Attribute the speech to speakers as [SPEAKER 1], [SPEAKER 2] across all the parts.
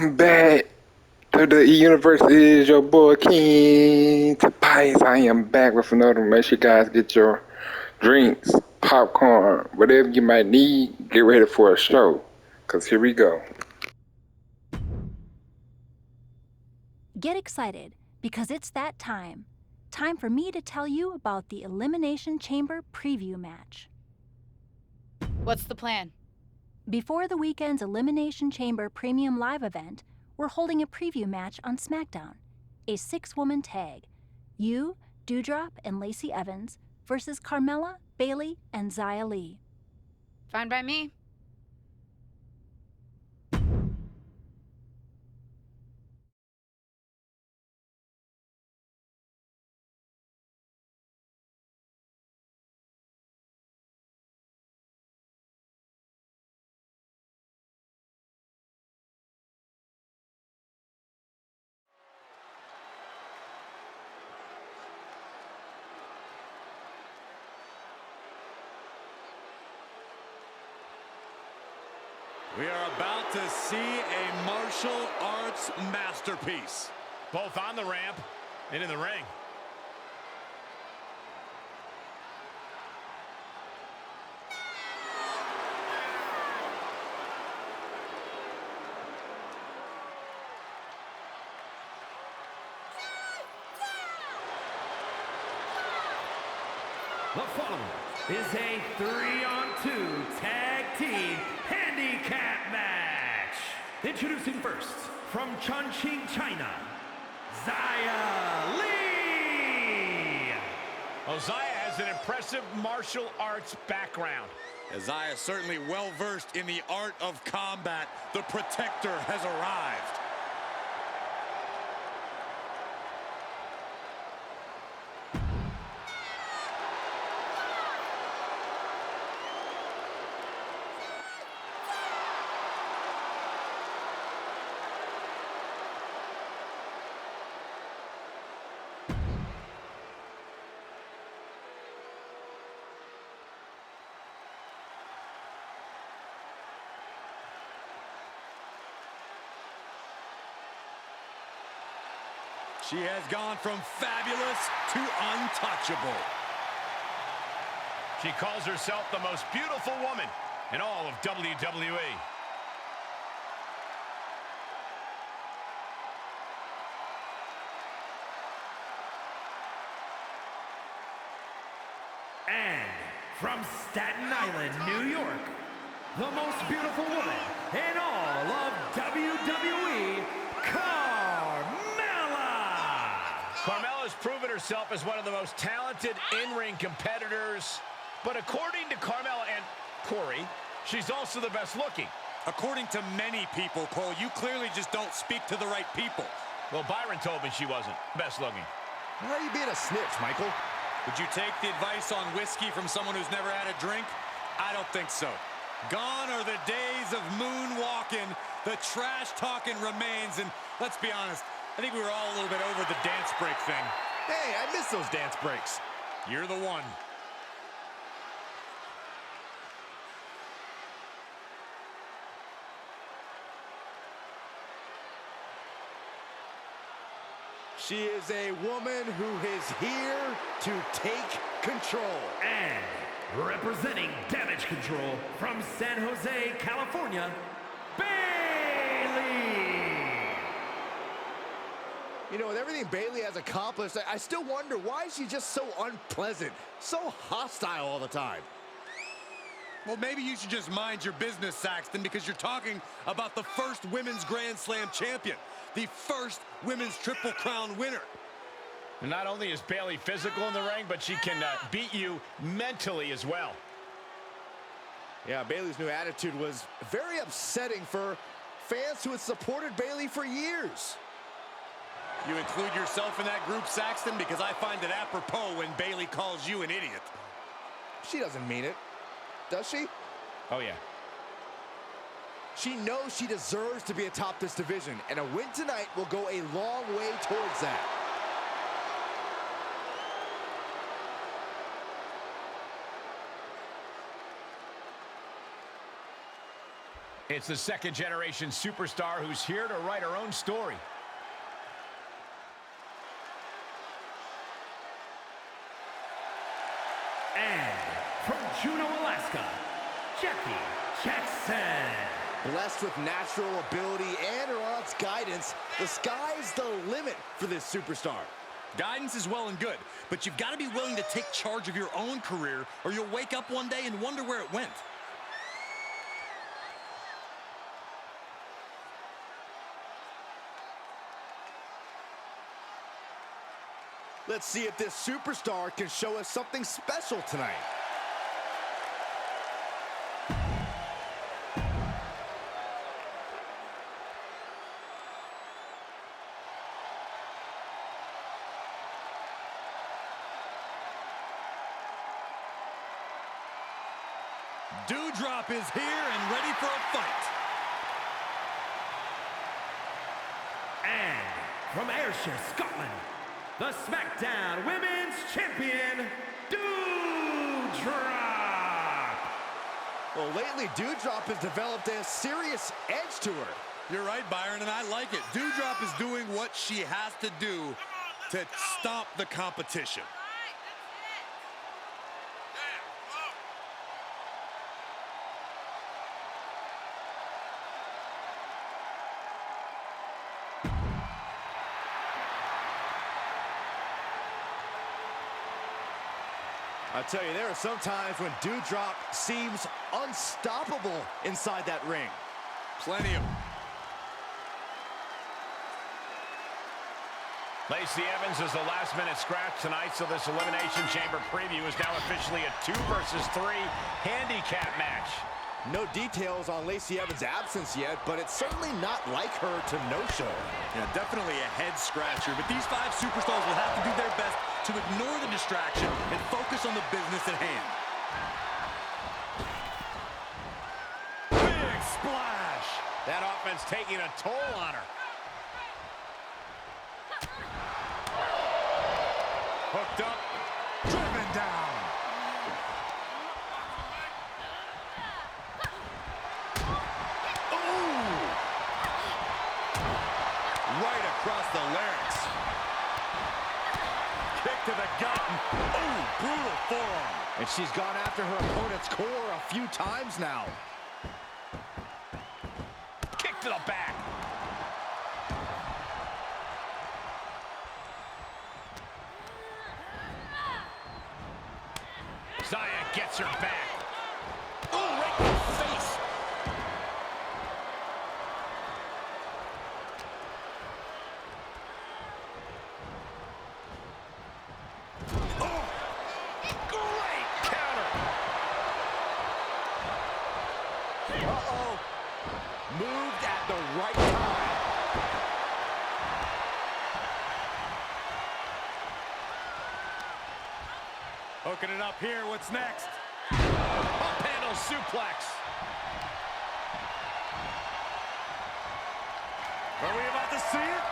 [SPEAKER 1] Back to the universe is your boy King Tobias. I am back with another. Make sure you guys get your drinks, popcorn, whatever you might need. Get ready for a show. Cause here we go.
[SPEAKER 2] Get excited, because it's that time. Time for me to tell you about the Elimination Chamber preview match.
[SPEAKER 3] What's the plan?
[SPEAKER 2] Before the weekend's Elimination Chamber Premium Live event, we're holding a preview match on SmackDown. A 6-woman tag. You, Doudrop, and Lacey Evans versus Carmella, Bayley, and Xia Li.
[SPEAKER 3] Fine by me.
[SPEAKER 4] We are about to see a martial arts masterpiece.
[SPEAKER 5] Both on the ramp and in the ring.
[SPEAKER 6] The following is a 3-on-2 tag team handicap match. Introducing first, from Chongqing, China, Xia Li.
[SPEAKER 5] Xia has an impressive martial arts background.
[SPEAKER 4] Xia is certainly well versed in the art of combat. The Protector has arrived. She has gone from fabulous to untouchable.
[SPEAKER 5] She calls herself the most beautiful woman in all of WWE.
[SPEAKER 6] And from Staten Island, New York, the most beautiful woman in all of WWE,
[SPEAKER 5] Carmella has proven herself as one of the most talented in-ring competitors. But according to Carmella and Corey, she's also the best looking.
[SPEAKER 4] According to many people, Cole, you clearly just don't speak to the right people.
[SPEAKER 5] Well, Byron told me she wasn't best looking.
[SPEAKER 4] Why are you being a snitch, Michael? Would you take the advice on whiskey from someone who's never had a drink? I don't think so. Gone are the days of moonwalking. The trash talking remains, and let's be honest, I think we were all a little bit over the dance break thing. Hey, I miss those dance breaks. You're the one. She is a woman who is here to take control.
[SPEAKER 6] And representing Damage Control from San Jose, California, Bayley.
[SPEAKER 7] You know, with everything Bayley has accomplished, I still wonder why is she just so unpleasant, so hostile all the time.
[SPEAKER 4] Well, maybe you should just mind your business, Saxton, because you're talking about the first Women's Grand Slam champion, the first Women's Triple Crown winner.
[SPEAKER 5] And not only is Bayley physical in the ring, but she can beat you mentally as well.
[SPEAKER 7] Yeah, Bayley's new attitude was very upsetting for fans who had supported Bayley for years.
[SPEAKER 4] You include yourself in that group, Saxton, because I find it apropos when Bayley calls you an idiot.
[SPEAKER 7] She doesn't mean it, does she?
[SPEAKER 5] Oh, yeah.
[SPEAKER 7] She knows she deserves to be atop this division, and a win tonight will go a long way towards that.
[SPEAKER 5] It's the second-generation superstar who's here to write her own story.
[SPEAKER 6] And from Juneau, Alaska, Jackie Jackson.
[SPEAKER 7] Blessed with natural ability and her aunt's guidance, the sky's the limit for this superstar.
[SPEAKER 4] Guidance is well and good, but you've got to be willing to take charge of your own career, or you'll wake up one day and wonder where it went.
[SPEAKER 7] Let's see if this superstar can show us something special tonight.
[SPEAKER 4] Doudrop is here and ready for a fight.
[SPEAKER 6] And from Ayrshire, Scotland, the SmackDown Women's Champion, Doudrop.
[SPEAKER 7] Well, lately, Doudrop has developed a serious edge to her.
[SPEAKER 4] You're right, Byron, and I like it. Doudrop is doing what she has to do to stop the competition.
[SPEAKER 7] I tell you, there are some times when Doudrop seems unstoppable inside that ring.
[SPEAKER 4] Plenty of...
[SPEAKER 5] Lacey Evans is the last-minute scratch tonight, so this Elimination Chamber preview is now officially a 2 versus 3 handicap match.
[SPEAKER 7] No details on Lacey Evans' absence yet, but it's certainly not like her to no-show.
[SPEAKER 4] Yeah, definitely a head-scratcher, but these 5 superstars will have to do their best to ignore the distraction and focus on the business at hand.
[SPEAKER 5] Big splash! That offense taking a toll on her. Hooked up, driven down.
[SPEAKER 4] Right across the larynx.
[SPEAKER 5] Kick to the gut.
[SPEAKER 4] Ooh, brutal forearm.
[SPEAKER 7] And she's gone after her opponent's core a few times now.
[SPEAKER 5] Kick to the back. Zaya gets her back.
[SPEAKER 4] Oh, right in the face.
[SPEAKER 5] Oh, great counter.
[SPEAKER 7] Uh-oh. Moved at the right time.
[SPEAKER 4] Hooking it up here. What's next?
[SPEAKER 5] Up handle suplex.
[SPEAKER 4] Are we about to see it?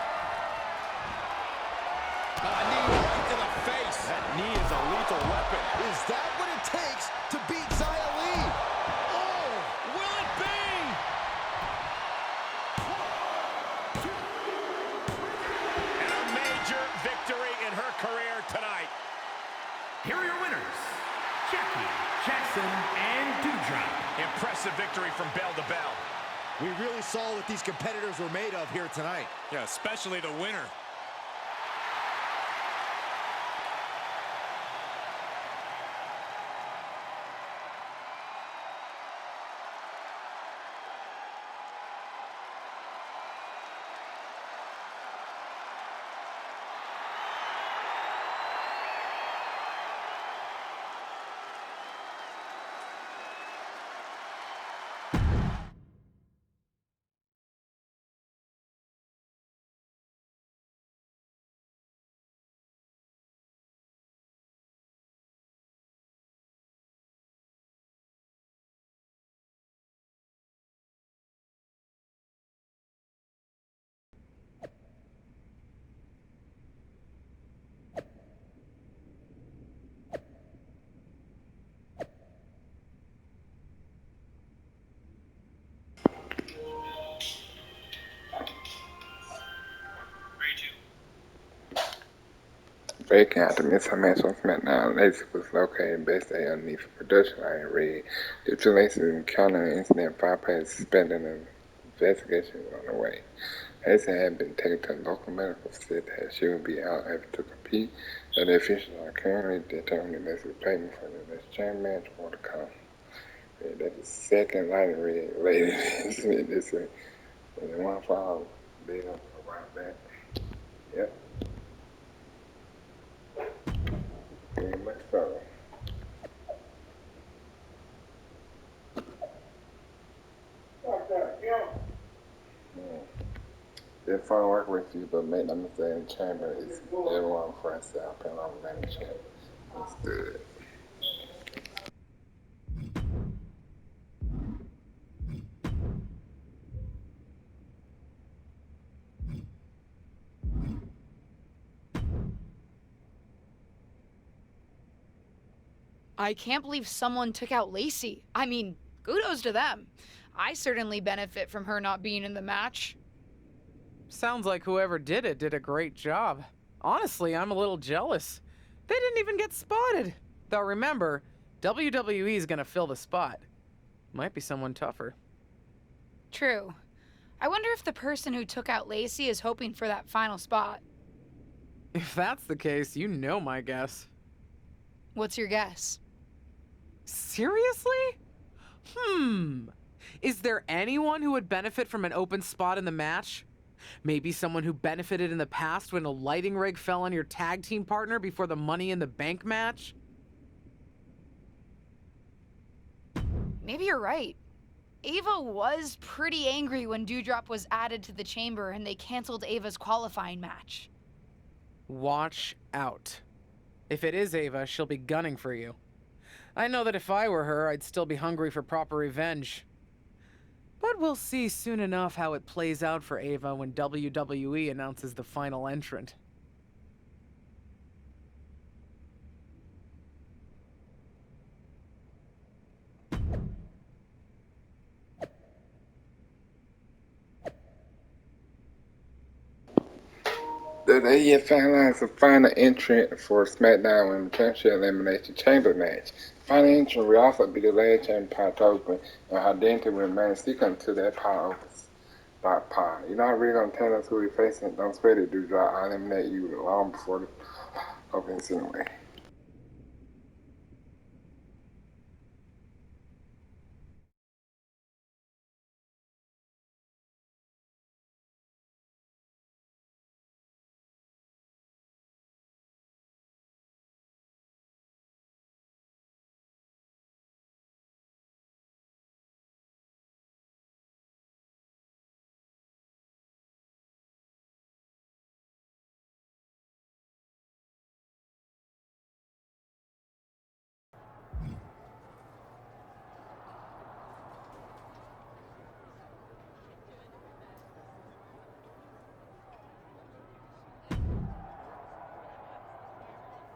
[SPEAKER 7] A knee right to the face. That knee is a lethal weapon. Is that what it takes to beat Xia Li?
[SPEAKER 4] Oh, will it be?
[SPEAKER 5] And a major victory in her career tonight.
[SPEAKER 6] Here are your winners, Jackie Jackson and Doudrop.
[SPEAKER 5] Impressive victory from bell to bell.
[SPEAKER 7] We really saw what these competitors were made of here tonight.
[SPEAKER 4] Yeah, especially the winner.
[SPEAKER 1] Breaking out to miss her match on SmackDown, Lacey was located best day underneath a production line read. Due to Lacey's encountering incident, 5 players suspended and investigation was on the way. Lacey had been taken to a local medical facility as she would be out able to compete, so the officials are currently determining Lacey's payment for the next chamber match for the come. That's the second lightning red lady incident this week. And the one fall big a while back. Yep. Very much so. It's fun working with you, but make no mistake, the chamber is everyone for itself, and I'm running the chamber. It's good.
[SPEAKER 3] I can't believe someone took out Lacey. I mean, kudos to them. I certainly benefit from her not being in the match.
[SPEAKER 8] Sounds like whoever did it did a great job. Honestly, I'm a little jealous. They didn't even get spotted. Though remember, WWE is gonna fill the spot. Might be someone tougher.
[SPEAKER 3] True. I wonder if the person who took out Lacey is hoping for that final spot.
[SPEAKER 8] If that's the case, you know my guess.
[SPEAKER 3] What's your guess?
[SPEAKER 8] Seriously? Is there anyone who would benefit from an open spot in the match? Maybe someone who benefited in the past when a lighting rig fell on your tag team partner before the Money in the Bank match?
[SPEAKER 3] Maybe you're right. Ava was pretty angry when Doudrop was added to the chamber and they canceled Ava's qualifying match.
[SPEAKER 8] Watch out. If it is Ava, she'll be gunning for you. I know that if I were her, I'd still be hungry for proper revenge. But we'll see soon enough how it plays out for Ava when WWE announces the final entrant.
[SPEAKER 1] They have finalized the final entrant for SmackDown Women's Championship Elimination Chamber match. The final entrant will also be the last champion pot open, and her identity will remain secret until that pot opens. Pod. You're not really gonna tell us who we're facing. Don't spread it, dude. I'll eliminate you long before the opens anyway.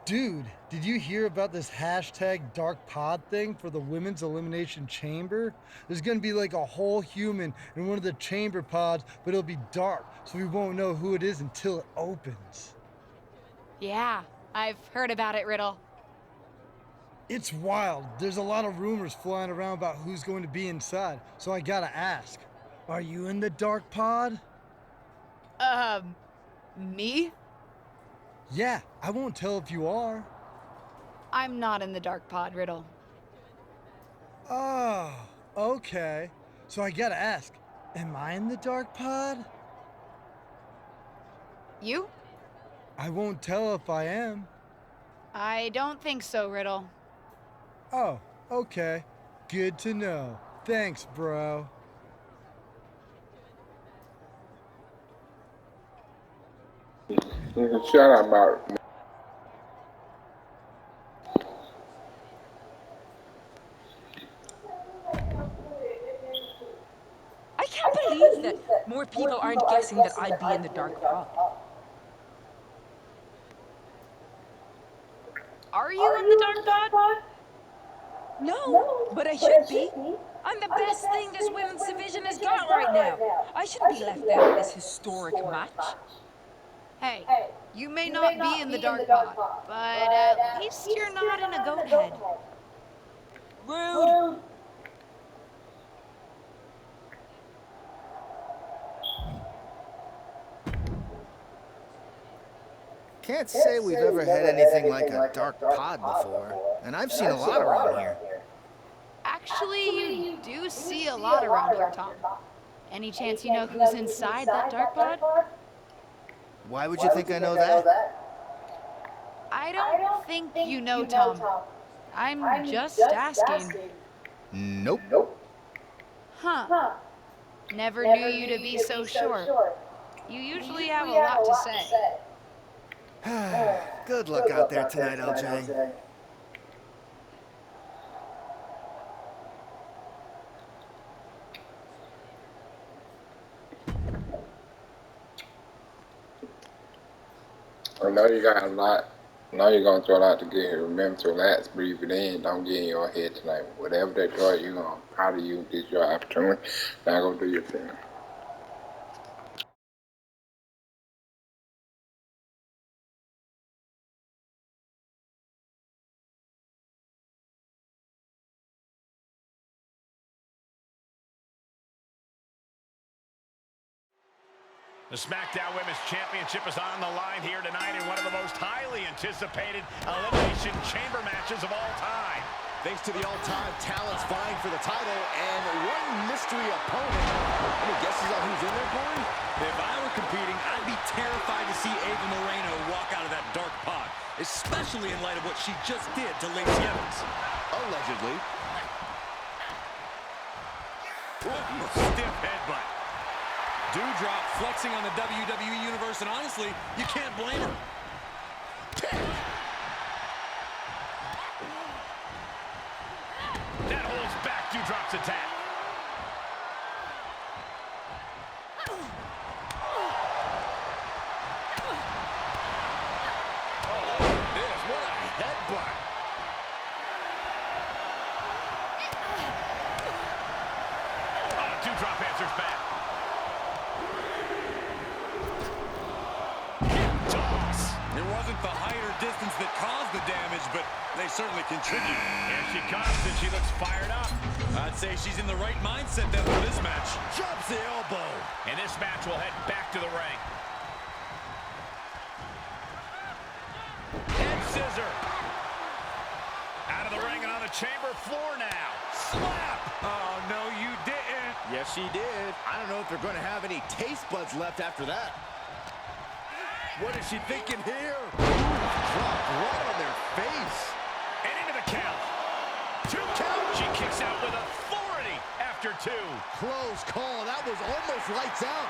[SPEAKER 9] Dude, did you hear about this hashtag dark pod thing for the women's elimination chamber? There's gonna be like a whole human in one of the chamber pods, but it'll be dark, so we won't know who it is until it opens.
[SPEAKER 3] Yeah, I've heard about it, Riddle.
[SPEAKER 9] It's wild. There's a lot of rumors flying around about who's going to be inside, so I gotta ask. Are you in the dark pod?
[SPEAKER 3] Me?
[SPEAKER 9] Yeah, I won't tell if you are.
[SPEAKER 3] I'm not in the dark pod, Riddle.
[SPEAKER 9] Oh, okay. So I gotta ask, am I in the dark pod?
[SPEAKER 3] You?
[SPEAKER 9] I won't tell if I am.
[SPEAKER 3] I don't think so, Riddle.
[SPEAKER 9] Oh, okay. Good to know. Thanks, bro.
[SPEAKER 1] Shut up, Mark.
[SPEAKER 10] I can't believe that more people aren't guessing that I'd be in the dark pod.
[SPEAKER 3] Are you in the dark pod?
[SPEAKER 10] No, but I should be. I'm the best thing this women's division has got right now. I shouldn't be left out of this historic match.
[SPEAKER 3] Hey, you may not be in the dark pod, but at least you're not in a goat head.
[SPEAKER 10] Rude.
[SPEAKER 11] Can't say we've ever had anything like a dark pod before, and I've seen a lot around here.
[SPEAKER 3] Actually, you do see a lot around here, Tom. Any chance you know who's inside that dark pod?
[SPEAKER 11] Why would you think I know that?
[SPEAKER 3] I don't think you know, Tom. I'm just asking.
[SPEAKER 11] Nope.
[SPEAKER 3] Huh. Never knew you to be so short. You usually have a lot to say.
[SPEAKER 11] Good luck out there tonight, LJ.
[SPEAKER 1] I know you got a lot. I know you're going through a lot to get here. Remember to relax, breathe it in. Don't get in your head tonight. Whatever that door you're going, proud of you. This is your opportunity. Now go do your thing.
[SPEAKER 5] The SmackDown Women's Championship is on the line here tonight in one of the most highly anticipated Elimination Chamber matches of all time.
[SPEAKER 7] Thanks to the all-time talents vying for the title and one mystery opponent. Any guesses on who's in there, Corey?
[SPEAKER 4] If I were competing, I'd be terrified to see Ava Moreno walk out of that dark pod, especially in light of what she just did to Lacey Evans.
[SPEAKER 7] Allegedly.
[SPEAKER 4] Ooh, stiff headbutt. Doudrop flexing on the WWE Universe, and honestly, you can't blame her.
[SPEAKER 5] That holds back Doudrop's attack.
[SPEAKER 7] What a headbutt.
[SPEAKER 5] Oh, Doudrop answers back.
[SPEAKER 4] It wasn't the height or distance that caused the damage, but they certainly contribute.
[SPEAKER 5] Here she comes, and she looks fired up.
[SPEAKER 4] I'd say she's in the right mindset then for this match.
[SPEAKER 5] Drops the elbow. And this match will head back to the ring. Head scissor. Out of the ring and on the chamber floor now. Slap. Oh, no, you didn't.
[SPEAKER 7] Yes, she did. I don't know if they're going to have any taste buds left after that. What is she thinking here? Dropped right on their face.
[SPEAKER 5] And into the count. 2 count. She kicks out with authority after 2.
[SPEAKER 7] Close call. That was almost lights out.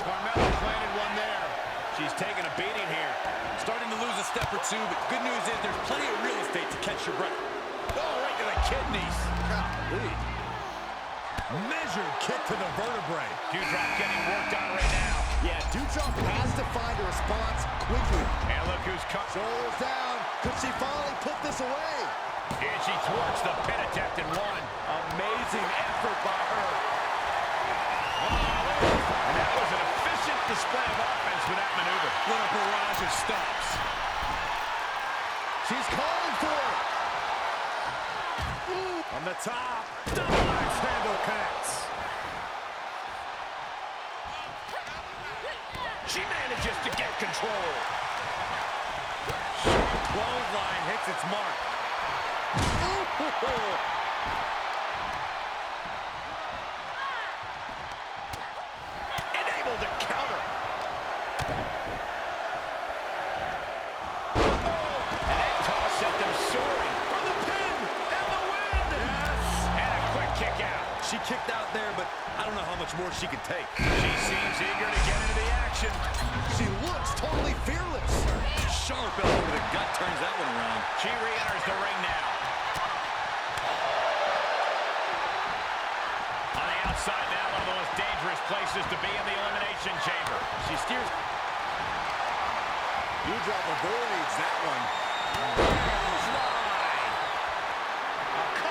[SPEAKER 5] Carmella planted one there. She's taking a beating here.
[SPEAKER 4] Starting to lose a step or two, but good news is there's plenty of real estate to catch your breath.
[SPEAKER 5] Oh, right to the kidneys.
[SPEAKER 7] Golly.
[SPEAKER 5] Measured kick to the vertebrae. Doudrop getting worked on right now.
[SPEAKER 7] Yeah, Doudrop has to find a response quickly.
[SPEAKER 5] And look who's cut.
[SPEAKER 7] Shoulders down. Could she finally put this away?
[SPEAKER 5] And she thwarts the pin attempt and one.
[SPEAKER 7] Amazing effort by her.
[SPEAKER 5] And that was an efficient display of offense with that maneuver.
[SPEAKER 4] What a barrage of stops.
[SPEAKER 7] She's calling for it.
[SPEAKER 5] On the top. Double axe handle connects. She manages to get control.
[SPEAKER 4] Sharp clothesline hits its mark.
[SPEAKER 5] Unable to counter. And that toss sent them soaring for the pin and the win. Yes. And a quick kick out.
[SPEAKER 4] She kicked out there, but I don't know how much more she can take.
[SPEAKER 5] She seems eager to get into the action.
[SPEAKER 7] She looks totally fearless.
[SPEAKER 4] Sharp elbow to the gut turns that one around.
[SPEAKER 5] She re-enters the ring now. On the outside now, one of the most dangerous places to be in the Elimination Chamber.
[SPEAKER 7] She steers. Doudrop avoids that one.
[SPEAKER 5] Slide. A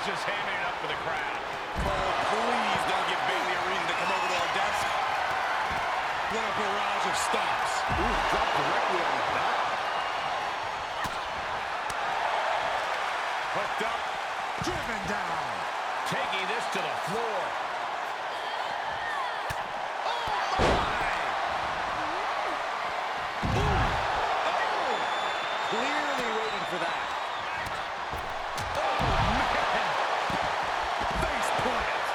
[SPEAKER 5] just hamming it up for the crowd.
[SPEAKER 4] Cole, please don't give Bailey a reason to come over to our desk. What a barrage of stomps.
[SPEAKER 7] Ooh, dropped directly on his back.
[SPEAKER 5] Hooked up. Driven down. Taking this to the floor. Oh, my! Oh! Clearly waiting for that. Oh, man! Face plant.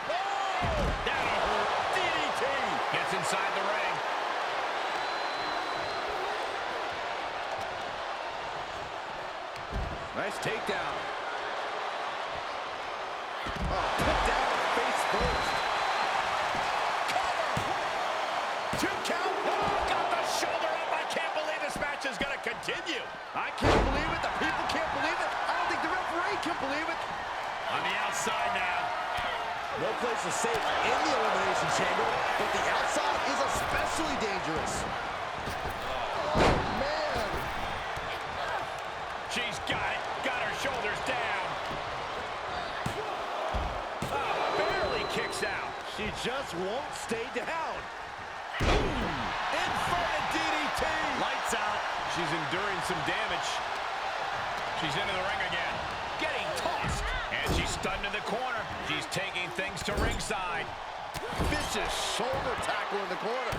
[SPEAKER 5] Oh! That'll hurt. DDT. Gets inside the ring.
[SPEAKER 7] Nice takedown. Oh, put down face first.
[SPEAKER 5] Cover! 2 count. Oh, got the shoulder up. I can't believe this match is going to continue.
[SPEAKER 7] I can't believe it. The people can't believe it. I don't think the referee can believe it.
[SPEAKER 5] On the outside now.
[SPEAKER 7] No place is safe in the Elimination Chamber, but the outside is especially dangerous. Oh, man.
[SPEAKER 5] She's got it. Got her shoulders down. Oh, barely kicks out.
[SPEAKER 7] She just won't stay down.
[SPEAKER 5] Inverted DDT. Lights out. She's enduring some damage. She's into the ring again. Getting tossed. And she's stunned in the corner. She's taking things to ringside.
[SPEAKER 7] Vicious shoulder tackle in the corner.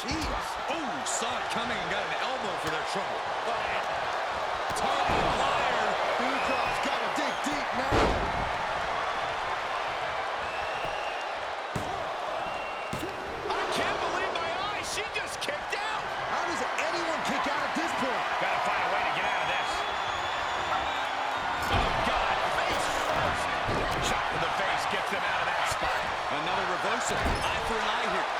[SPEAKER 7] Jeez.
[SPEAKER 4] Oh, saw it coming and got an elbow for their trouble. Target flyer.
[SPEAKER 7] Dewdrop's got to dig deep now.
[SPEAKER 5] I can't believe my eyes. She just kicked out.
[SPEAKER 7] How does anyone kick out at this point?
[SPEAKER 5] Gotta find a way to get out of this. Oh, God. Face first. Shot to the face gets them out of that spot.
[SPEAKER 4] Another reversal. Eye for an eye here.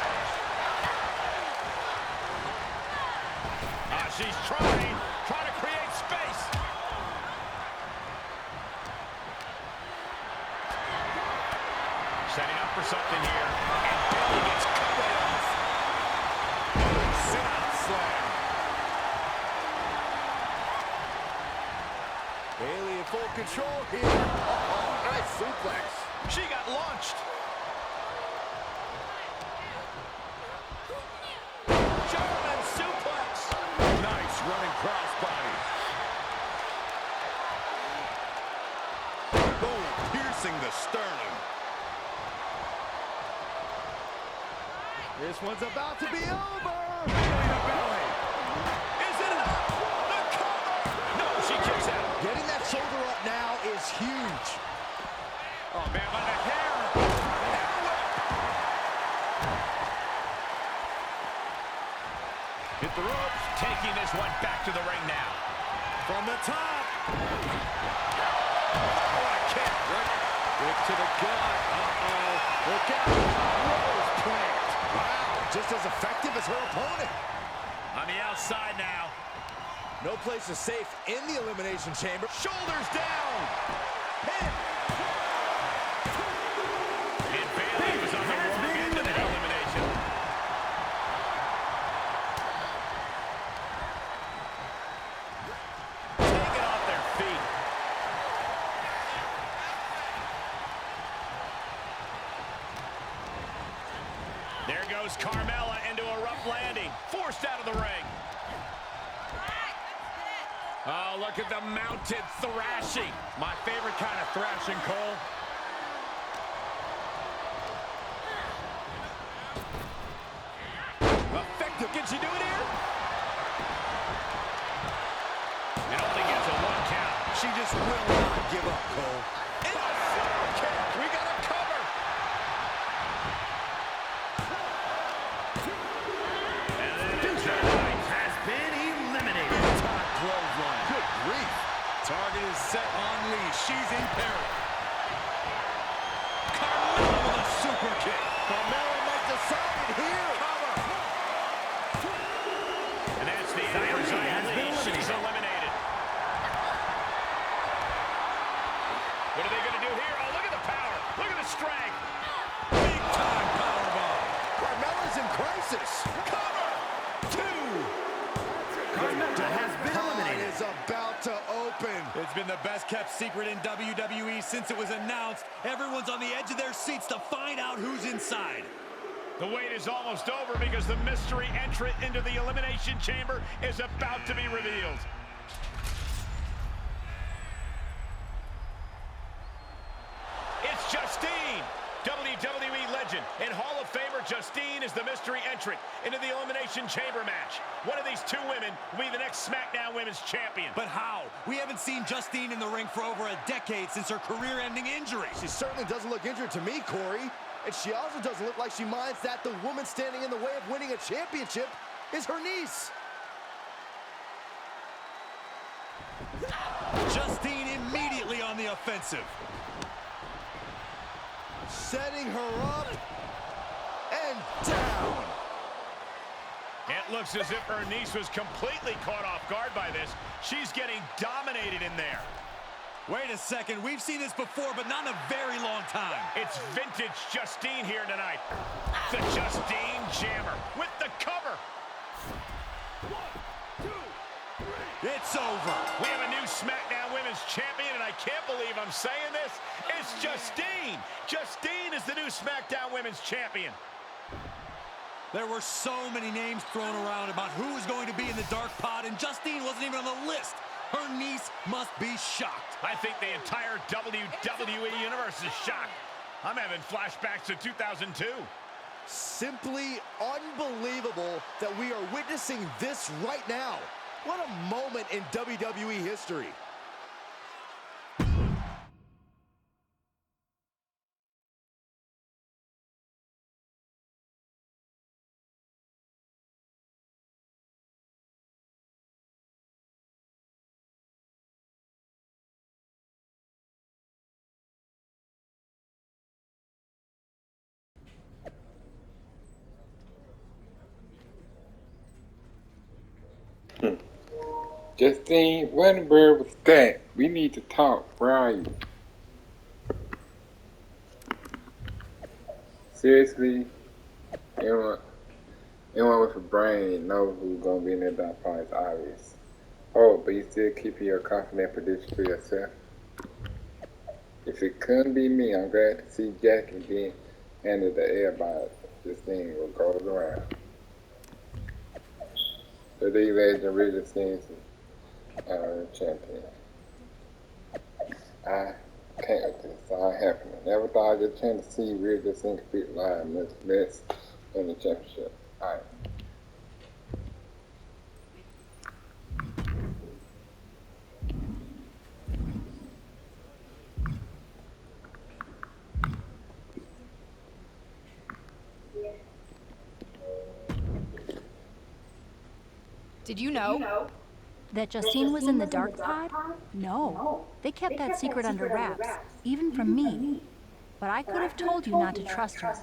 [SPEAKER 5] She's trying to create space. Setting up for something here. And Bailey gets cut off. Sit-out slam.
[SPEAKER 7] Bailey in full control here. Oh, nice suplex.
[SPEAKER 5] She got launched. German suplex. Nice running crossbody.
[SPEAKER 4] Boom, piercing the sternum.
[SPEAKER 7] This one's about to be over.
[SPEAKER 5] Bailey to belly. Is it enough? The cover. No, she kicks out.
[SPEAKER 7] Getting that shoulder up now is huge.
[SPEAKER 5] Oh, man, by the hair. Hair whip. Hit the ropes. Taking this one back to the ring now. From the top. Oh, what a kick. Kick to the gut. Uh-oh. Look out. Rose plant.
[SPEAKER 7] Wow, just as effective as her opponent.
[SPEAKER 5] On the outside now.
[SPEAKER 7] No place is safe in the Elimination Chamber.
[SPEAKER 5] Shoulders down. Pin. And Bailey was on the wrong end of that elimination. Taken off their feet. There goes Carmella into a rough landing. Forced out of the ring. Oh, look at the mounted thrashing. My favorite kind of thrashing, Cole. Effective. Can she do it here? It only gets a 1 count.
[SPEAKER 7] She just will not give up, Cole.
[SPEAKER 5] In the floor kick. We got a cover. And then
[SPEAKER 6] has been eliminated.
[SPEAKER 7] Top clothesline. Good grief.
[SPEAKER 4] Target is set on Lee. She's in peril. Carmella with a super kick.
[SPEAKER 7] Carmella might decide it here.
[SPEAKER 5] And that's the end for Zion Lee. She's eliminated. What are they going to do here? Oh, look at the power. Look at the strength.
[SPEAKER 4] Big time powerbomb.
[SPEAKER 7] Carmella's in crisis.
[SPEAKER 5] Cover. 2.
[SPEAKER 6] Carmella has been eliminated.
[SPEAKER 7] Is about to open.
[SPEAKER 4] It's been the best kept secret in WWE since it was announced. Everyone's on the edge of their seats to find out who's inside.
[SPEAKER 5] The wait is almost over because the mystery entrant into the Elimination Chamber is about to be revealed. It's Justine, WWE legend and Hall of Famer Justine is the mystery entrant into the Elimination Chamber match. One of these two women will be the next SmackDown Women's Champion.
[SPEAKER 4] But how? We haven't seen Justine in the ring for over a decade since her career-ending injury.
[SPEAKER 7] She certainly doesn't look injured to me, Corey. And she also doesn't look like she minds that the woman standing in the way of winning a championship is her niece.
[SPEAKER 4] Justine immediately on the offensive.
[SPEAKER 7] Setting her up and down.
[SPEAKER 5] It looks as if her niece was completely caught off guard by this. She's getting dominated in there.
[SPEAKER 4] Wait a second, we've seen this before, but not in a very long time.
[SPEAKER 5] It's vintage Justine here tonight. The Justine Jammer with the cover.
[SPEAKER 7] 1, 2, 3.
[SPEAKER 4] It's over.
[SPEAKER 5] We have a new SmackDown Women's Champion, and I can't believe I'm saying this. It's Justine. Justine is the new SmackDown Women's Champion.
[SPEAKER 4] There were so many names thrown around about who was going to be in the dark pod, and Justine wasn't even on the list. Her niece must be shocked.
[SPEAKER 5] I think the entire WWE Universe is shocked. I'm having flashbacks to 2002.
[SPEAKER 7] Simply unbelievable that we are witnessing this right now. What a moment in WWE history.
[SPEAKER 1] Justine, what in the bird was that? We need to talk. Where are you? Seriously? Anyone with a brain knows who's gonna be in that dark part. It's obvious. Oh, but you still keeping your confident prediction to yourself? If it couldn't be me, I'm glad to see Jackie being handed the air by Justine what goes around. The league legend really seems champion. I can't with this. It's all happening. Never thought I'd get a chance to see Real just in complete live mess in the championship. Alright.
[SPEAKER 3] Did you know?
[SPEAKER 2] That Justine was in the dark pod? No. They kept that secret under wraps, even from me. But I could have told you not to trust her,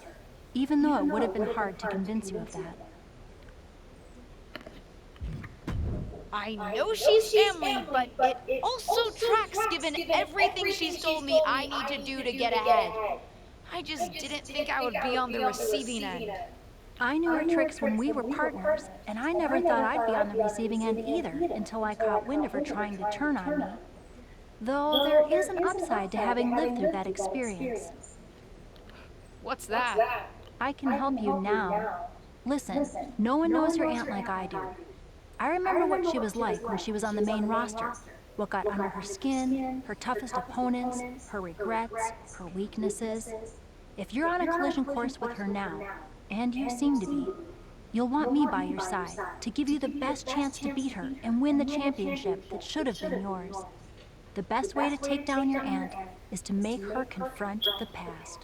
[SPEAKER 2] even though it would have been hard to convince you of that.
[SPEAKER 3] I know she's family, but it also tracks given everything she's told me I need to do to get ahead. I just didn't think I would be on the receiving end.
[SPEAKER 2] I knew her tricks when we were partners, and I never thought I'd be on the receiving end either until I caught wind of her trying to turn on me. Though there is an upside to having lived through that experience.
[SPEAKER 3] What's that?
[SPEAKER 2] I can help you now. Listen, no one knows your aunt like I do. I remember what she was like when she was on the main roster, what got under her skin, her toughest opponents, her regrets, her weaknesses. If you're on a collision course with her now, and you seem to be, you'll want me by your side to give you the best chance to beat her and win the championship that should have been yours. The best way to take down your aunt is to make her confront the past.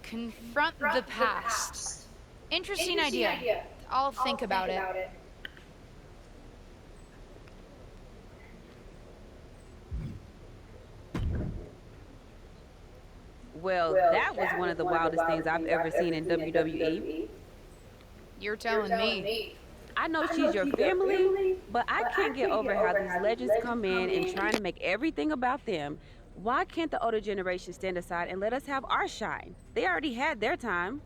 [SPEAKER 3] Confront the past. Interesting idea. I'll think about it.
[SPEAKER 12] Well, that was one of the wildest things I've ever seen in WWE.
[SPEAKER 3] You're telling me.
[SPEAKER 12] I know she's your family, but I can't get over how these legends come in and trying to make everything about them. Why can't the older generation stand aside and let us have our shine? They already had their time.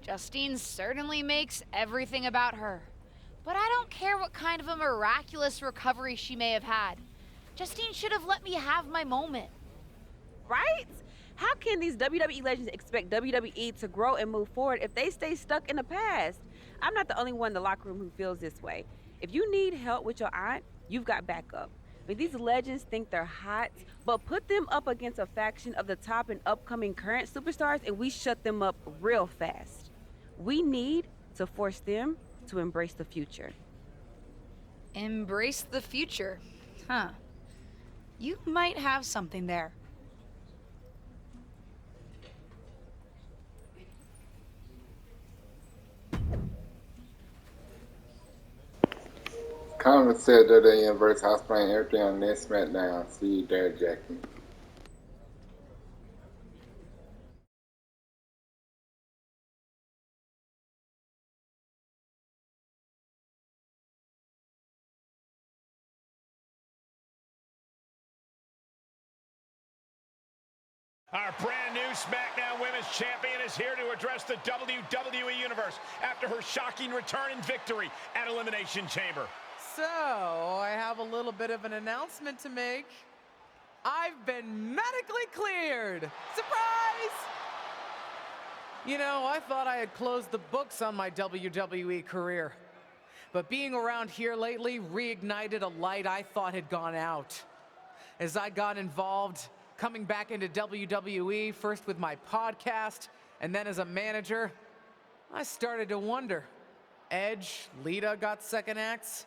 [SPEAKER 3] Justine certainly makes everything about her. But I don't care what kind of a miraculous recovery she may have had. Justine should have let me have my moment.
[SPEAKER 12] Right? How can these WWE legends expect WWE to grow and move forward if they stay stuck in the past? I'm not the only one in the locker room who feels this way. If you need help with your aunt, you've got backup. I mean, these legends think they're hot, but put them up against a faction of the top and upcoming current superstars, and we shut them up real fast. We need to force them to embrace the future.
[SPEAKER 3] Embrace the future. Huh. You might have something there.
[SPEAKER 1] Common said that they inverse house playing everything on this SmackDown. See you there, Jackie.
[SPEAKER 5] Our brand new SmackDown Women's Champion is here to address the WWE Universe after her shocking return and victory at Elimination Chamber.
[SPEAKER 8] So, I have a little bit of an announcement to make. I've been medically cleared! Surprise! You know, I thought I had closed the books on my WWE career. But being around here lately reignited a light I thought had gone out. As I got involved, coming back into WWE, first with my podcast, and then as a manager, I started to wonder. Edge, Lita got second acts.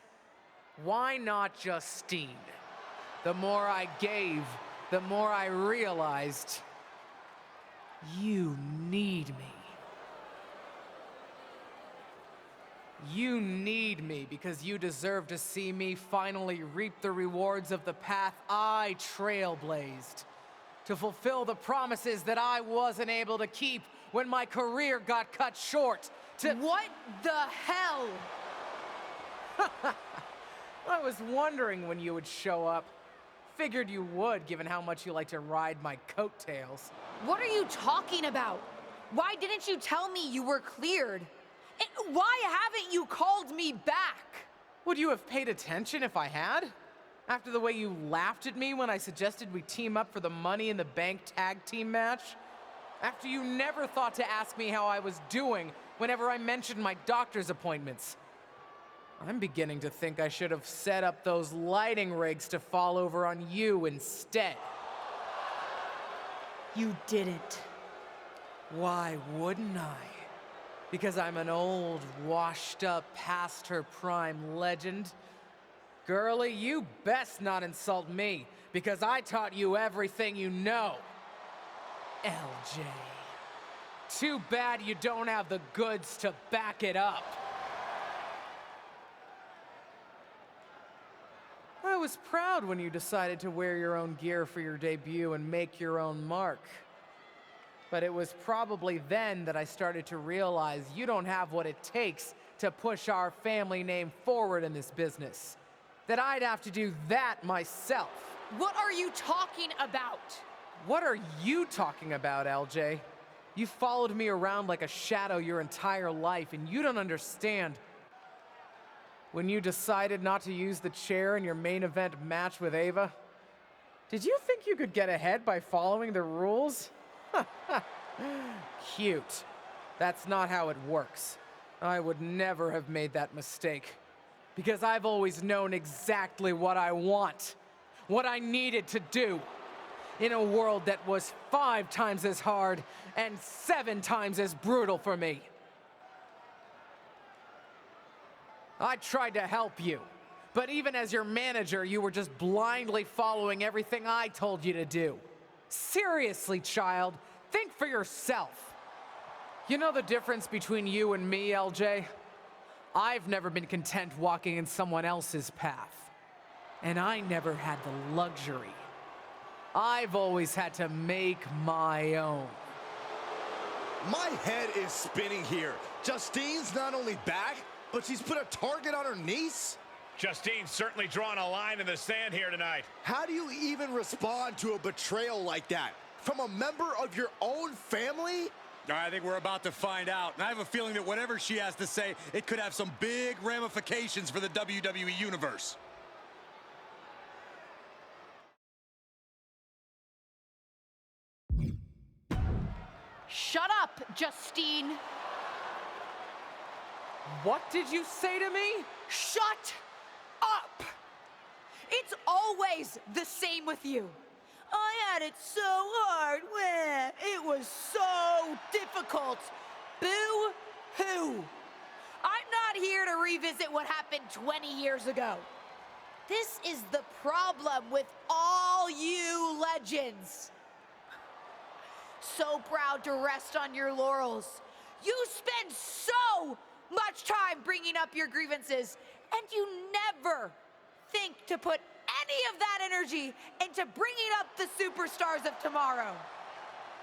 [SPEAKER 8] Why not Justine? The more I gave, the more I realized, you need me. You need me because you deserve to see me finally reap the rewards of the path I trailblazed. To fulfill the promises that I wasn't able to keep when my career got cut short.
[SPEAKER 3] What the hell?
[SPEAKER 8] I was wondering when you would show up. Figured you would, given how much you like to ride my coattails.
[SPEAKER 3] What are you talking about? Why didn't you tell me you were cleared? And why haven't you called me back?
[SPEAKER 8] Would you have paid attention if I had? After the way you laughed at me when I suggested we team up for the Money in the Bank tag team match? After you never thought to ask me how I was doing whenever I mentioned my doctor's appointments? I'm beginning to think I should have set up those lighting rigs to fall over on you instead.
[SPEAKER 3] You didn't.
[SPEAKER 8] Why wouldn't I? Because I'm an old, washed-up, past-her-prime legend. Girlie, you best not insult me, because I taught you everything you know. LJ. Too bad you don't have the goods to back it up. I was proud when you decided to wear your own gear for your debut and make your own mark. But it was probably then that I started to realize you don't have what it takes to push our family name forward in this business. That I'd have to do that myself.
[SPEAKER 3] What are you talking about?
[SPEAKER 8] What are you talking about, LJ? You followed me around like a shadow your entire life, and you don't understand. When you decided not to use the chair in your main event match with Ava, did you think you could get ahead by following the rules? Cute. That's not how it works. I would never have made that mistake. Because I've always known exactly what I want. What I needed to do. In a world that was 5 times as hard and 7 times as brutal for me. I tried to help you. But even as your manager, you were just blindly following everything I told you to do. Seriously, child, think for yourself. You know the difference between you and me, LJ? I've never been content walking in someone else's path. And I never had the luxury. I've always had to make my own.
[SPEAKER 7] My head is spinning here. Justine's not only back, but she's put a target on her niece?
[SPEAKER 5] Justine's certainly drawn a line in the sand here tonight.
[SPEAKER 7] How do you even respond to a betrayal like that? From a member of your own family?
[SPEAKER 4] I think we're about to find out. And I have a feeling that whatever she has to say, it could have some big ramifications for the WWE Universe.
[SPEAKER 3] Shut up, Justine.
[SPEAKER 8] What did you say to me?
[SPEAKER 3] Shut up. It's always the same with you. I had it so hard. It was so difficult. Boo-hoo. I'm not here to revisit what happened 20 years ago. This is the problem with all you legends. So proud to rest on your laurels. You spend so much time bringing up your grievances, and you never think to put any of that energy into bringing up the superstars of tomorrow.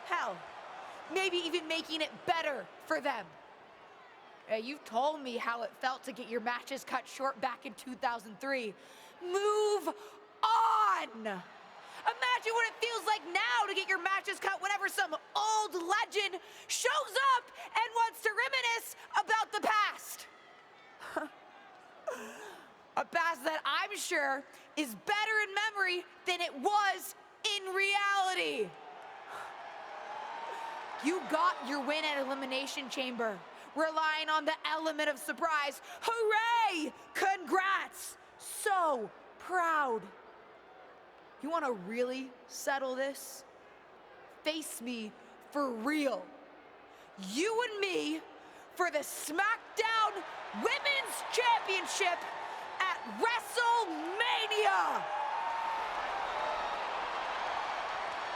[SPEAKER 3] Hell, maybe even making it better for them. You've told me how it felt to get your matches cut short back in 2003. Move on! Imagine what it feels like now to get your matches cut whenever some old legend shows up and wants to reminisce about the past. A past that I'm sure is better in memory than it was in reality. You got your win at Elimination Chamber, relying on the element of surprise. Hooray! Congrats! So proud. You want to really settle this? Face me for real. You and me for the SmackDown Women's Championship at WrestleMania!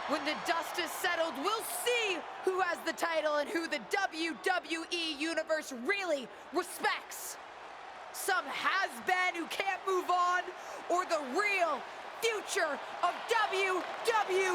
[SPEAKER 3] When the dust is settled, we'll see who has the title and who the WWE Universe really respects. Some has-been who can't move on, or the real future of WWE.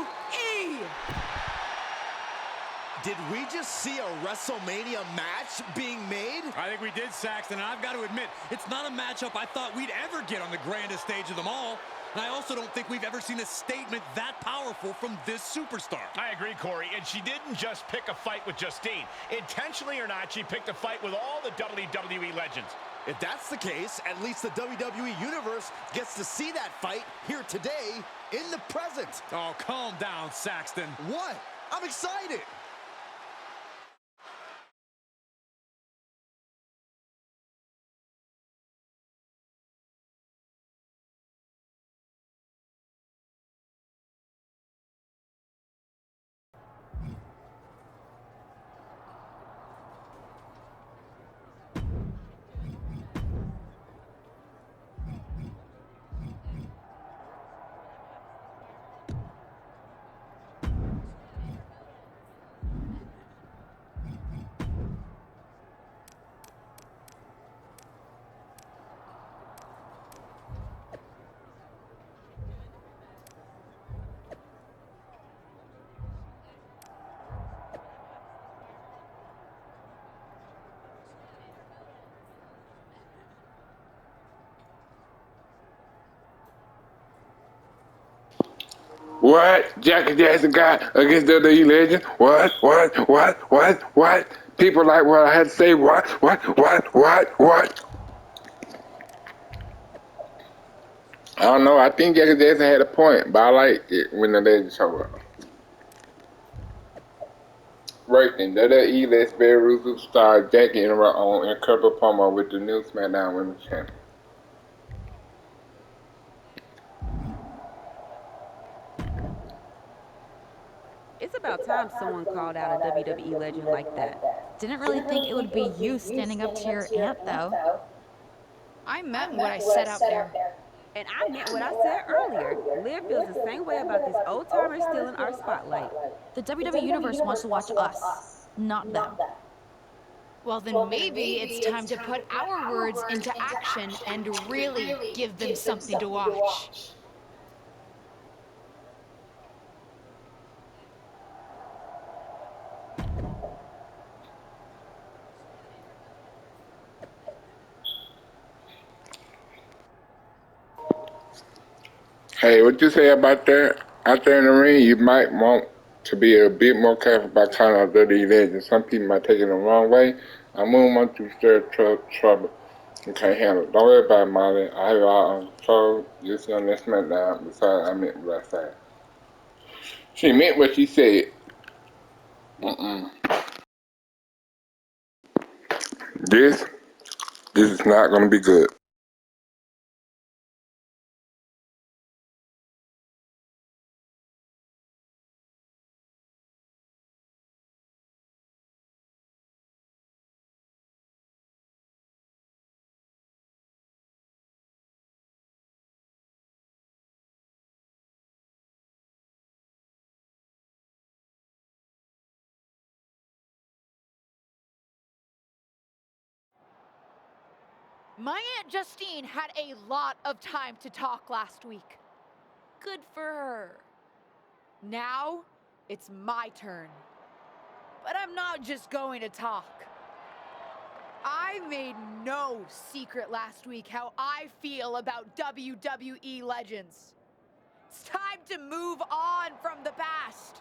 [SPEAKER 7] Did we just see a WrestleMania match being made?
[SPEAKER 4] I think we did, Saxton, and I've got to admit, it's not a matchup I thought we'd ever get on the grandest stage of them all. And I also don't think we've ever seen a statement that powerful from this superstar.
[SPEAKER 5] I agree, Corey, and she didn't just pick a fight with Justine. Intentionally or not, she picked a fight with all the WWE legends.
[SPEAKER 7] If that's the case, at least the WWE Universe gets to see that fight here today in the present.
[SPEAKER 4] Oh, calm down, Saxton.
[SPEAKER 7] What? I'm excited.
[SPEAKER 1] What? Jackie Jackson got against WWE legend? What? People like what I had to say. What? I don't know. I think Jackie Jackson had a point, but I like it when the legend show up. Rating WWE Let's Bear superstar Jackie in her own incredible promo with the new SmackDown Women's Champion.
[SPEAKER 12] It's about time someone called out a WWE legend like that.
[SPEAKER 2] Didn't really think it would be you standing up to your aunt, though.
[SPEAKER 3] I meant what I said out there.
[SPEAKER 12] And I meant what I said earlier. Liv feels the same way about these old timers still in our spotlight.
[SPEAKER 2] The WWE Universe wants to watch us, not them.
[SPEAKER 3] Well, then maybe it's time to put our words into action and really give them something to watch.
[SPEAKER 1] Hey, what you say about that? Out there in the ring, you might want to be a bit more careful about calling out WWE legends. Some people might take it the wrong way. I wouldn't want to stir trouble and can't handle it. Don't worry about it, Molly. I have it all on control. You'll see on this SmackDown. Besides, I meant what I said. She meant what she said. This is not going to be good.
[SPEAKER 3] My Aunt Justine had a lot of time to talk last week. Good for her. Now, it's my turn. But I'm not just going to talk. I made no secret last week how I feel about WWE legends. It's time to move on from the past.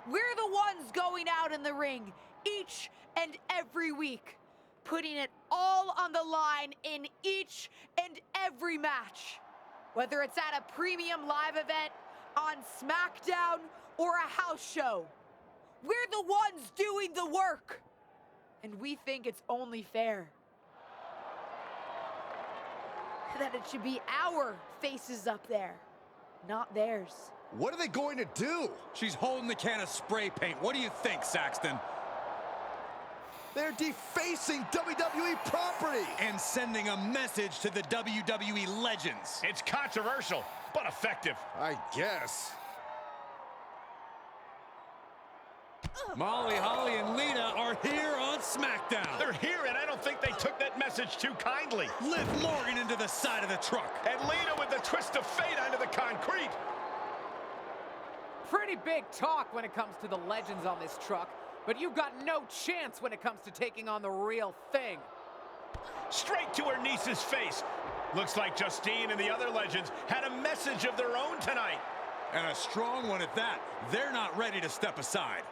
[SPEAKER 3] We're the ones going out in the ring each and every week, putting it all on the line in each and every match. Whether it's at a premium live event, on SmackDown, or a house show. We're the ones doing the work. And we think it's only fair that it should be our faces up there, not theirs.
[SPEAKER 7] What are they going to do?
[SPEAKER 4] She's holding the can of spray paint. What do you think, Saxton?
[SPEAKER 7] They're defacing WWE property.
[SPEAKER 4] And sending a message to the WWE legends.
[SPEAKER 5] It's controversial, but effective.
[SPEAKER 7] I guess.
[SPEAKER 4] Molly, Holly, and Lita are here on SmackDown.
[SPEAKER 5] They're here, and I don't think they took that message too kindly.
[SPEAKER 4] Lift Morgan into the side of the truck.
[SPEAKER 5] And Lita with the twist of fate onto the concrete.
[SPEAKER 8] Pretty big talk when it comes to the legends on this truck, but you've got no chance when it comes to taking on the real thing.
[SPEAKER 5] Straight to her niece's face. Looks like Justine and the other legends had a message of their own tonight.
[SPEAKER 4] And a strong one at that. They're not ready to step aside.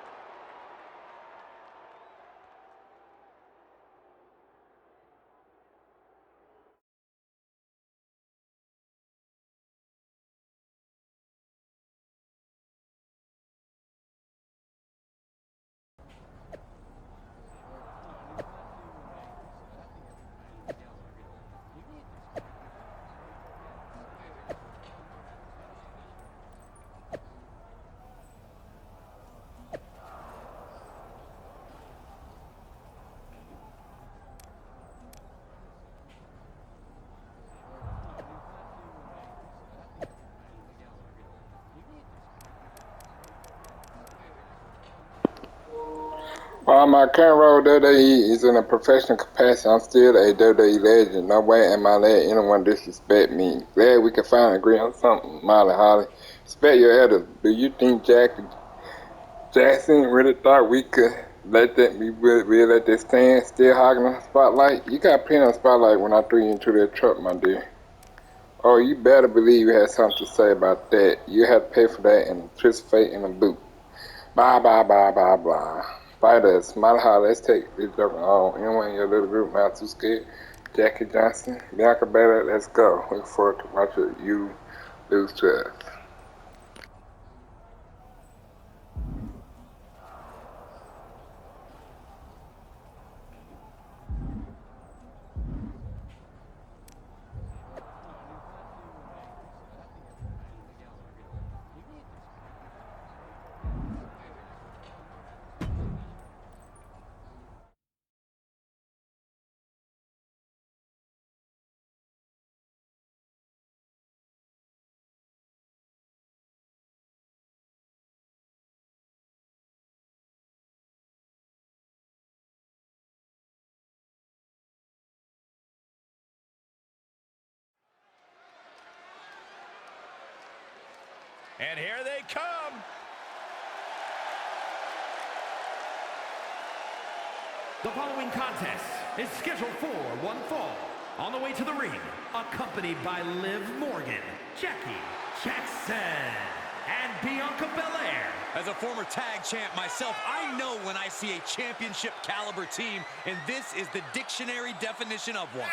[SPEAKER 1] While my current role with WWE is in a professional capacity, I'm still a WWE legend. No way am I letting anyone disrespect me. Glad we can finally agree on something, Molly Holly. Respect your elders. Do you think Jackson really thought we could let that be really let that stand still hogging the spotlight? You got plenty of spotlight when I threw you into that truck, my dear. Oh, you better believe you had something to say about that. You had to pay for that and twist fate in a boot. Blah, blah, blah, blah, blah. Fighters, Smile High, let's take this joke on. Anyone in your little group not too scared? Jackie Johnson, Bianca Belair, let's go. Look forward to watching you lose to us.
[SPEAKER 5] And here they come.
[SPEAKER 6] The following contest is scheduled for one fall. On the way to the ring, accompanied by Liv Morgan, Jackie Jackson, and Bianca Belair.
[SPEAKER 4] As a former tag champ myself, I know when I see a championship caliber team, and this is the dictionary definition of one.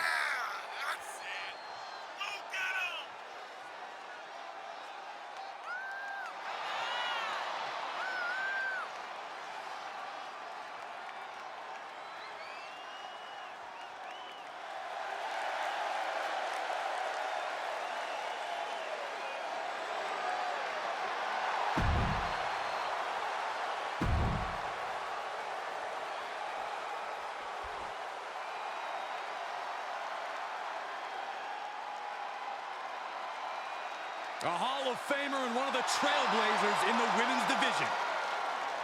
[SPEAKER 4] A Hall of Famer and one of the trailblazers in the women's division.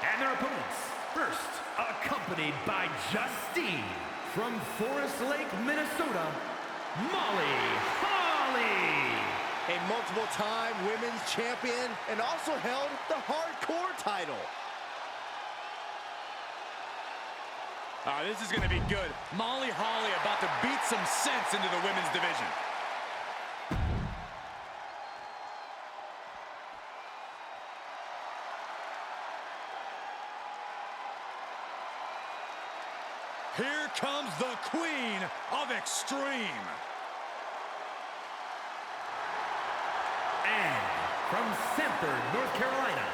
[SPEAKER 6] And their opponents, first accompanied by Justine from Forest Lake, Minnesota, Molly Holly.
[SPEAKER 7] A multiple-time women's champion and also held the hardcore title.
[SPEAKER 4] This is going to be good. Molly Holly about to beat some sense into the women's division. Here comes the Queen of Extreme.
[SPEAKER 6] And from Sanford, North Carolina,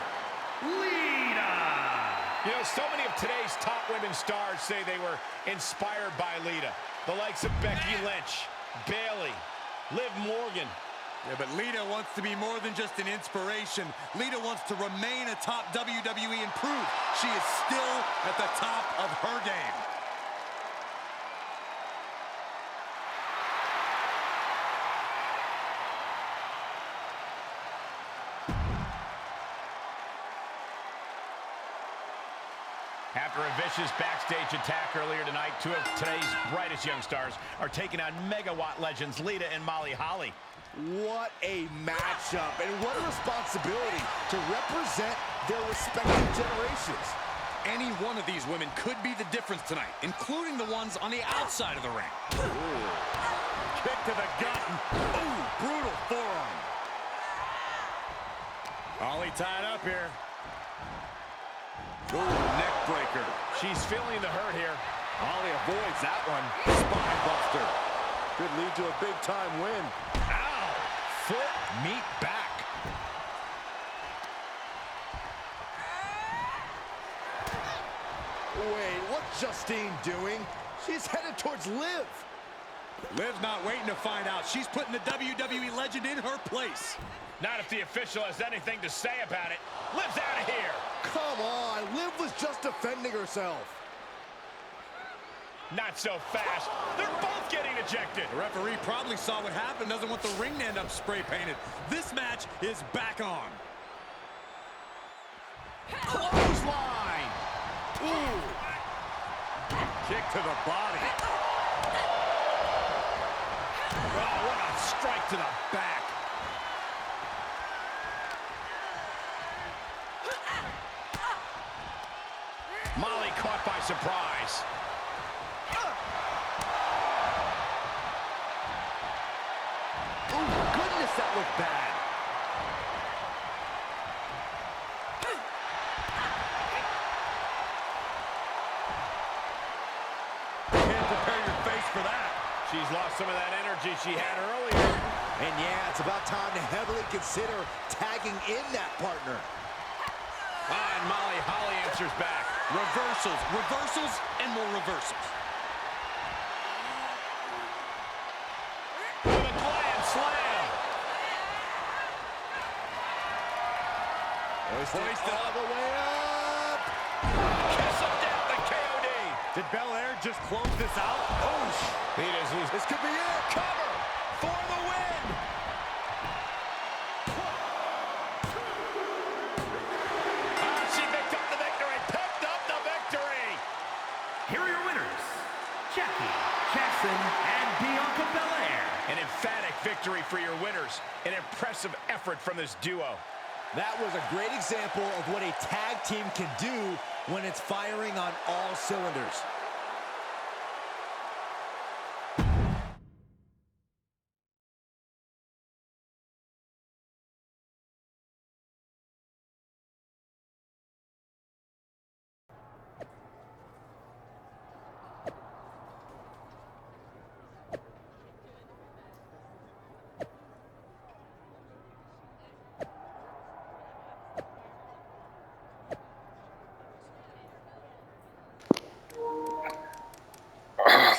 [SPEAKER 6] Lita.
[SPEAKER 5] You know, so many of today's top women stars say they were inspired by Lita. The likes of Becky Lynch, Bayley, Liv Morgan.
[SPEAKER 4] Yeah, but Lita wants to be more than just an inspiration. Lita wants to remain a top WWE and prove she is still at the top of her game.
[SPEAKER 5] After a vicious backstage attack earlier tonight, two of today's brightest young stars are taking on megawatt legends Lita and Molly Holly.
[SPEAKER 7] What a matchup, and what a responsibility to represent their respective generations.
[SPEAKER 4] Any one of these women could be the difference tonight, including the ones on the outside of the ring.
[SPEAKER 5] Ooh. Kick to the gut.
[SPEAKER 4] Ooh, brutal forearm. Holly tied up here. Ooh, neck breaker.
[SPEAKER 5] She's feeling the hurt here.
[SPEAKER 7] Holly avoids that one. Spine buster. Could lead to a big-time win.
[SPEAKER 5] Ow! Foot meet back.
[SPEAKER 7] Wait, what's Justine doing? She's headed towards Liv.
[SPEAKER 4] Liv's not waiting to find out. She's putting the WWE legend in her place.
[SPEAKER 5] Not if the official has anything to say about it. Liv's out of here.
[SPEAKER 7] Come on, Liv was just defending herself.
[SPEAKER 5] Not so fast. They're both getting ejected.
[SPEAKER 4] The referee probably saw what happened, doesn't want the ring to end up spray painted. This match is back on.
[SPEAKER 7] Clothesline. Ooh.
[SPEAKER 4] Kick to the body.
[SPEAKER 5] Oh, what a strike to the back. Molly caught by surprise.
[SPEAKER 7] Oh, goodness, that looked bad.
[SPEAKER 4] Can't prepare your face for that.
[SPEAKER 5] She's lost some of that energy she had earlier.
[SPEAKER 7] And yeah, it's about time to heavily consider tagging in that partner.
[SPEAKER 5] And Molly Holly answers back.
[SPEAKER 4] Reversals, reversals, and more reversals.
[SPEAKER 5] With a glam slam.
[SPEAKER 7] Hoisted all the way up.
[SPEAKER 5] Kiss of death, the KOD.
[SPEAKER 4] Did Belair just close this out?
[SPEAKER 5] Oh,
[SPEAKER 7] This could be it.
[SPEAKER 5] cover for the win. She picked up the victory. Picked up the victory.
[SPEAKER 6] Here are your winners, Jackie Jackson and Bianca Belair.
[SPEAKER 5] An emphatic victory for your winners. An impressive effort from this duo.
[SPEAKER 7] That was a great example of what a tag team can do when it's firing on all cylinders.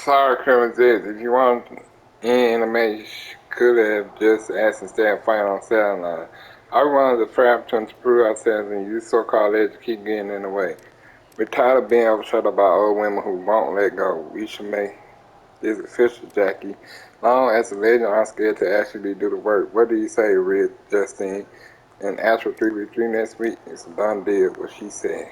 [SPEAKER 1] sorry, Colonel Jets. If you want Elimination, could have just asked instead of fighting on Saturday. I wanted the fair opportunity to prove ourselves, and you so-called legends keep getting in the way. We're tired of being overshadowed by old women who won't let go. We should make this official, Jackie. Long as a legend, I'm scared to actually do the work. What do you say, Red Justine? And Astro 3v3 next week, it's a done deal, what she said.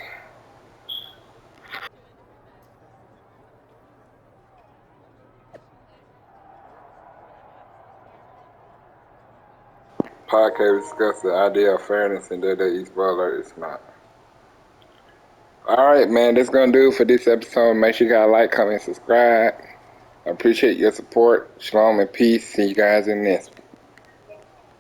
[SPEAKER 1] Podcast discuss the idea of fairness in WWE spoiler. It's not. Alright, man, that's gonna do it for this episode. Make sure you guys like, comment, subscribe. I appreciate your support. Shalom and peace. See you guys in the next one.